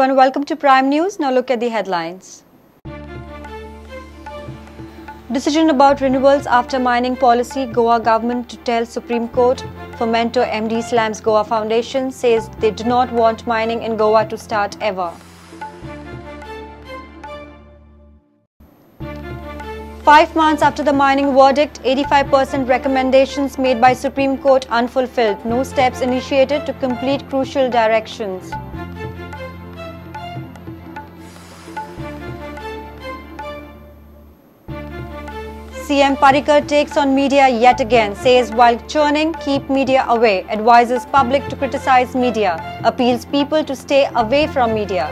Hello and welcome to Prime News. Now look at the headlines. Decision about renewals after mining policy, Goa government to tell Supreme Court. Fomento MD slams Goa Foundation, says they do not want mining in Goa to start ever. 5 months after the mining verdict, 85% recommendations made by Supreme Court unfulfilled. No steps initiated to complete crucial directions. CM Parrikar takes on media yet again, says while churning, keep media away, advises public to criticize media, appeals people to stay away from media.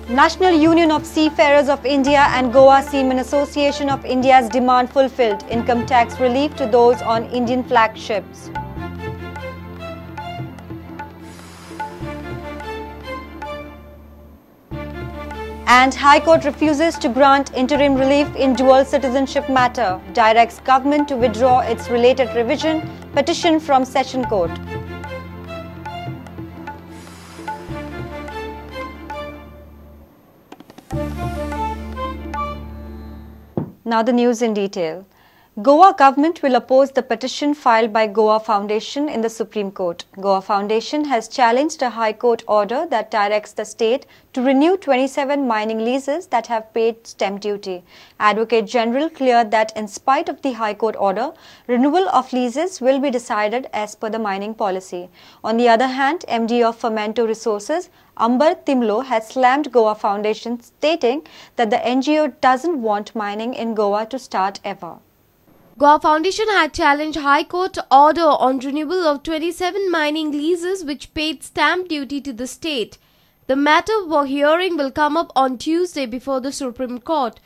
National Union of Seafarers of India and Goa Seamen Association of India's demand fulfilled, income tax relief to those on Indian flag ships. And High Court refuses to grant interim relief in dual citizenship matter, directs government to withdraw its related revision petition from Session Court. Now the news in detail. Goa government will oppose the petition filed by Goa Foundation in the Supreme Court. Goa Foundation has challenged a High Court order that directs the state to renew 27 mining leases that have paid stamp duty. Advocate General cleared that in spite of the High Court order, renewal of leases will be decided as per the mining policy. On the other hand, MD of Fomento Resources, Ambar Timlo, has slammed Goa Foundation, stating that the NGO doesn't want mining in Goa to start ever. Goa Foundation had challenged High Court order on renewal of 27 mining leases which paid stamp duty to the state. The matter for hearing will come up on Tuesday before the Supreme Court.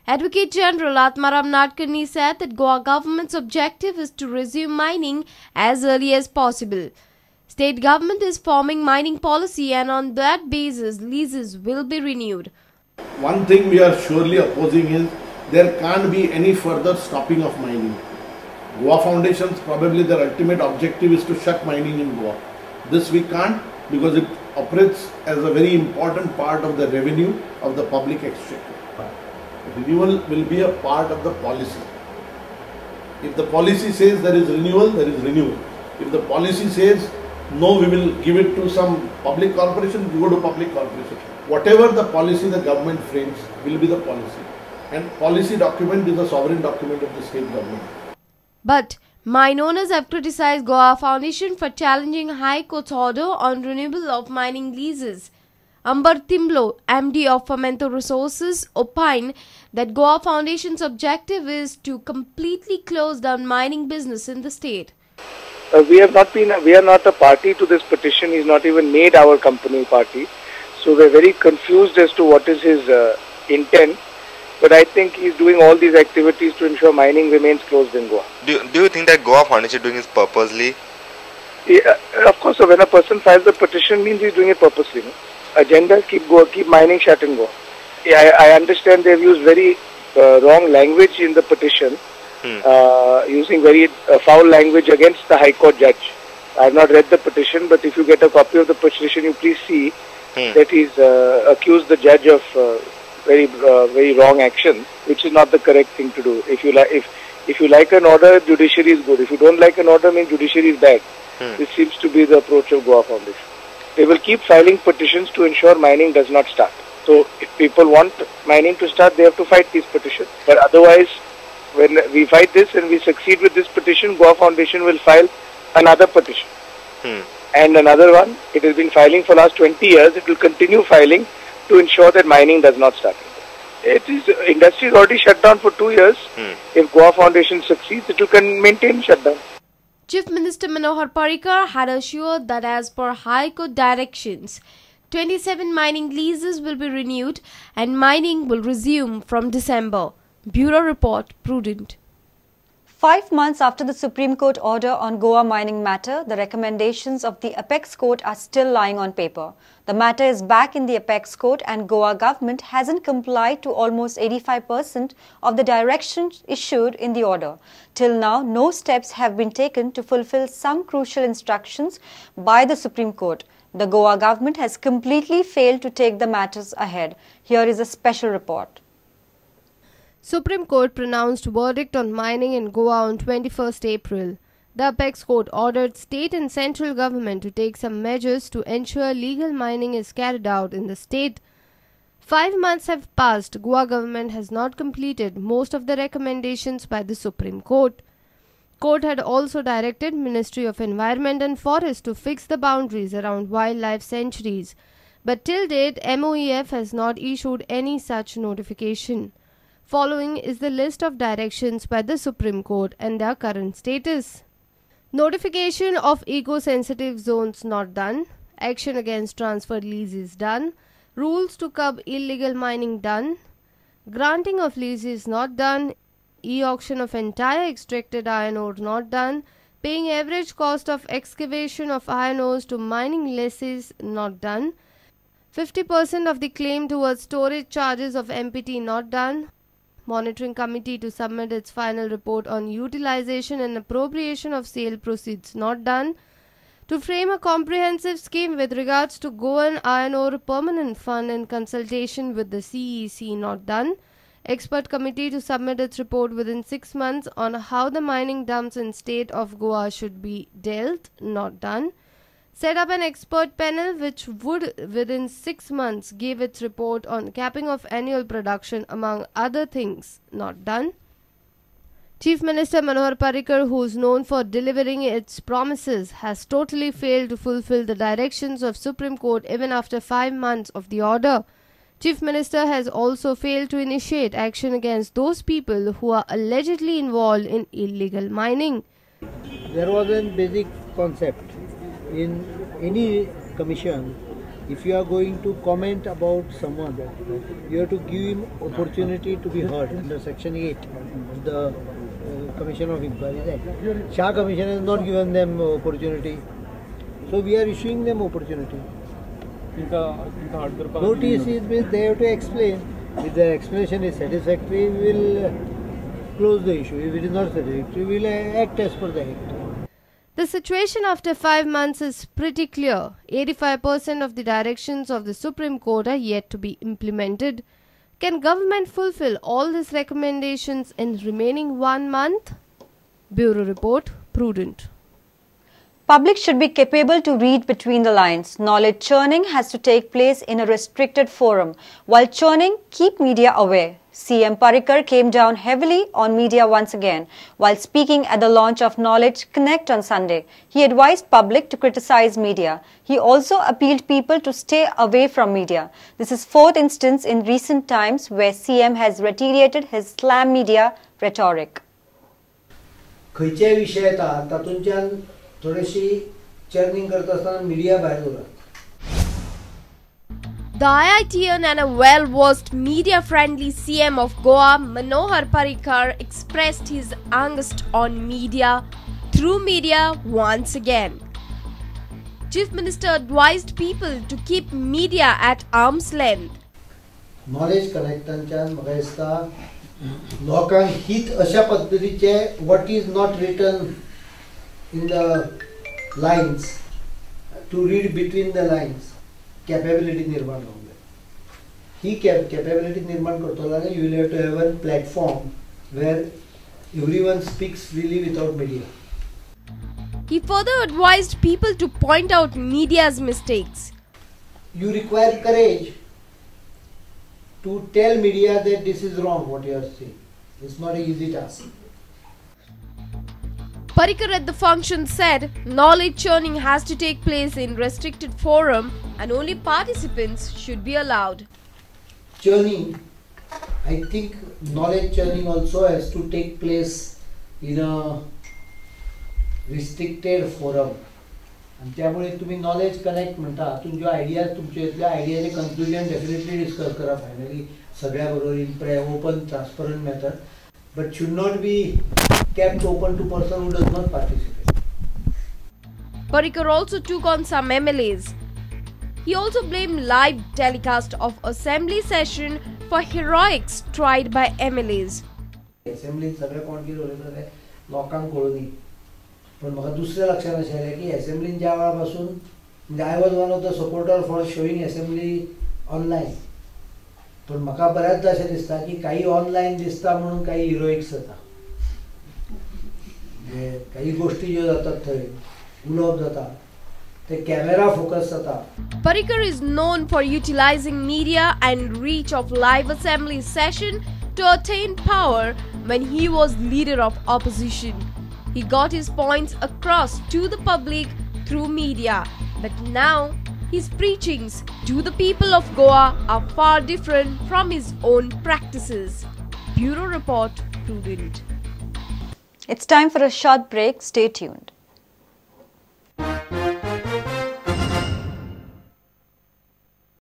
Advocate General Atmaram Nadkarni said that Goa government's objective is to resume mining as early as possible. State government is forming mining policy and on that basis leases will be renewed. One thing we are surely opposing is there can't be any further stopping of mining. Goa Foundation's probably their ultimate objective is to shut mining in Goa. This we can't because it operates as a very important part of the revenue of the public exchequer. Renewal will be a part of the policy. If the policy says there is renewal, there is renewal. If the policy says no, we will give it to some public corporation, we go to public corporation. Whatever the policy the government frames will be the policy. And policy document is a sovereign document of the state government. But mine owners have criticized Goa Foundation for challenging High Court's order on renewal of mining leases. Ambar Timlo, MD of Fomento Resources, opined that Goa Foundation's objective is to completely close down mining business in the state. We are not a party to this petition. He's not even made our company party. So we're very confused as to what is his intent. But I think he's doing all these activities to ensure mining remains closed in Goa. Do you think that Goa Foundation is doing this purposely? Yeah, of course, so when a person files a petition, means he's doing it purposely. No? Agenda, keep mining shut in Goa. Yeah, I understand they've used very wrong language in the petition, using very foul language against the High Court judge. I have not read the petition, but if you get a copy of the petition, you please see that he's accused the judge of very wrong action, which is not the correct thing to do. If you like an order, judiciary is good. If you don't like an order, means judiciary is bad. This seems to be the approach of Goa Foundation. They will keep filing petitions to ensure mining does not start. So if people want mining to start, they have to fight these petitions. But otherwise, when we fight this and we succeed with this petition, Goa Foundation will file another petition. And another one. It has been filing for last 20 years. It will continue filing to ensure that mining does not start. Industry is already shut down for 2 years. If Goa Foundation succeeds, it will maintain shutdown. Chief Minister Manohar Parrikar had assured that as per High Court directions, 27 mining leases will be renewed and mining will resume from December. Bureau Report, Prudent. 5 months after the Supreme Court order on Goa mining matter, the recommendations of the Apex Court are still lying on paper. The matter is back in the Apex Court and Goa government hasn't complied to almost 85% of the directions issued in the order. Till now, no steps have been taken to fulfill some crucial instructions by the Supreme Court. The Goa government has completely failed to take the matters ahead. Here is a special report. Supreme Court pronounced verdict on mining in Goa on 21st April. The Apex Court ordered state and central government to take some measures to ensure legal mining is carried out in the state. 5 months have passed. Goa government has not completed most of the recommendations by the Supreme Court. Court had also directed Ministry of Environment and Forest to fix the boundaries around wildlife sanctuaries. But till date, MOEF has not issued any such notification. Following is the list of directions by the Supreme Court and their current status. Notification of eco-sensitive zones not done. Action against transferred leases done. Rules to curb illegal mining done. Granting of leases not done. E-auction of entire extracted iron ore not done. Paying average cost of excavation of iron ores to mining lessees not done. 50% of the claim towards storage charges of MPT not done. Monitoring committee to submit its final report on utilization and appropriation of sale proceeds not done. To frame a comprehensive scheme with regards to Goan Iron Ore Permanent Fund in consultation with the CEC not done. Expert committee to submit its report within 6 months on how the mining dumps in state of Goa should be dealt not done. Set up an expert panel which would within 6 months give its report on capping of annual production among other things not done. Chief Minister Manohar Parrikar, who is known for delivering its promises, has totally failed to fulfill the directions of Supreme Court even after 5 months of the order. Chief Minister has also failed to initiate action against those people who are allegedly involved in illegal mining. There was a basic concept in any commission. If you are going to comment about someone, you have to give him opportunity to be heard under Section 8 of the Commission of Inquiry Act. Shah Commission has not given them opportunity, so we are issuing them opportunity. Notice means they have to explain. If the explanation is satisfactory, we will close the issue. If it is not satisfactory, we will act as per the act. The situation after 5 months is pretty clear. 85% of the directions of the Supreme Court are yet to be implemented. Can government fulfill all these recommendations in remaining 1 month? Bureau Report, Prudent. Public should be capable to read between the lines. Knowledge churning has to take place in a restricted forum. While churning, keep media aware. CM Parrikar came down heavily on media once again. While speaking at the launch of Knowledge Connect on Sunday, he advised public to criticize media. He also appealed people to stay away from media. This is 4th instance in recent times where CM has reiterated his slam media rhetoric. खयचे विषय येतात तातूंच्यान थोडीशी churning करता असताना media भायर दवरतात. The IITian and a well-versed media-friendly CM of Goa, Manohar Parrikar, expressed his angst on media through media once again. Chief Minister advised people to keep media at arm's length. Knowledge connectanच्यान म्हाका दिसता लोकांक हित अशा पद्धतीचे what is not written in the lines to read between the lines. Capability निर्माण होंगे. ही capability निर्माण करतो जाल्यार you will have to have a platform where everyone speaks freely without media. He further advised people to point out media's mistakes. You require courage to tell media that this is wrong what you are saying. It's not an easy task. Parrikar at the function said knowledge churning has to take place in restricted forum and only participants should be allowed. Churning, I think knowledge churning also has to take place in a restricted forum. And त्यामुळे तुम्ही knowledge connect म्हणता तुमचे ideas तुमच्या आयडियाचे conclusion definitely discuss करा finally सगळ्या बरोबर in open transparent method but should not be kept open to person who does not participate. Parrikar also took on some MLAs. He also blamed live telecast of assembly session for heroics tried by MLAs. Assembly सगळे कोण कितें उलयता ते लोकांक कळुनी पण म्हाका दुसरें लक्षात आशिल्लें की असेंब्लीन ज्या वेळा पासून म्हणजे I was one of the supporter for showing assembly online पण म्हाका बऱ्याचदा अशें दिसता की काही ऑनलायन दिसता म्हणून काही हिरोइक्स जाता म्हणजे काही गोष्टी ज्यो जातात थंय उलोवप जाता ते कॅमेरा फोकस जाता. Parrikar is known for utilizing media and reach of live assembly session to attain power when he was leader of opposition. He got his points across to the public through media, but now his preachings to the people of Goa are far different from his own practices. Bureau Report, Prudent. It's time for a short break. Stay tuned.